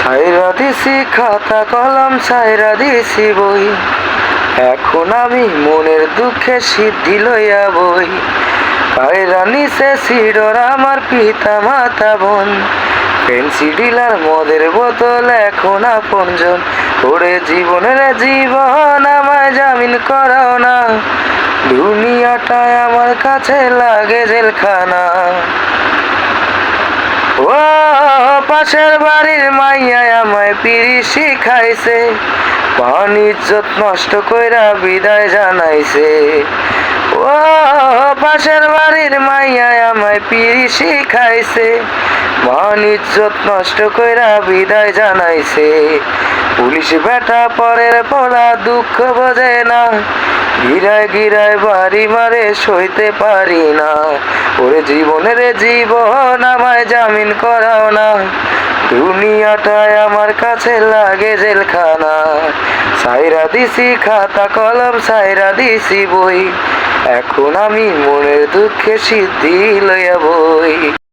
সাইরা দিছি খাতা কলম, সাইরা দিছি বই। এখন আমি মনের দুঃখে সিদ্ধি লইয়া বই। কায়রা নিছে সিডর আমার পিতা মাতা বোন। পেন্সি ডিলার মদের বোতল এখন আপনজন। ওরে জীবনের জীবন আমায় জামিন করাও না। দুনিয়াটায় আমার কাছে লাগে জেলখানা। ও পাশের বাড়ির মাইয়ায় আমায় পিড়ি শিখাইছে, মান ইজ্জত নষ্ট কইরা বিদায় জানাইছে। ও পাশের বাড়ির মাইয়ায় আমায় পিড়ি শিখাইছে, মান ইজ্জত নষ্ট কইরা বিদায় জানাইছে। পুলিশ বেটা পরের পোলা দুঃখ বোঝে না, গিরায় গিরায় বাড়ি মারে সইতে পারি না। ওরে জীবনের জীবন আমায় জামিন করাও না। দুনিয়াটায় আমার কাছে লাগে জেলখানা। সাইরা দিছি খাতা কলম, সাইরা দিছি বই। এখন আমি মনের দুঃখে সিদ্ধি লইয়া বই।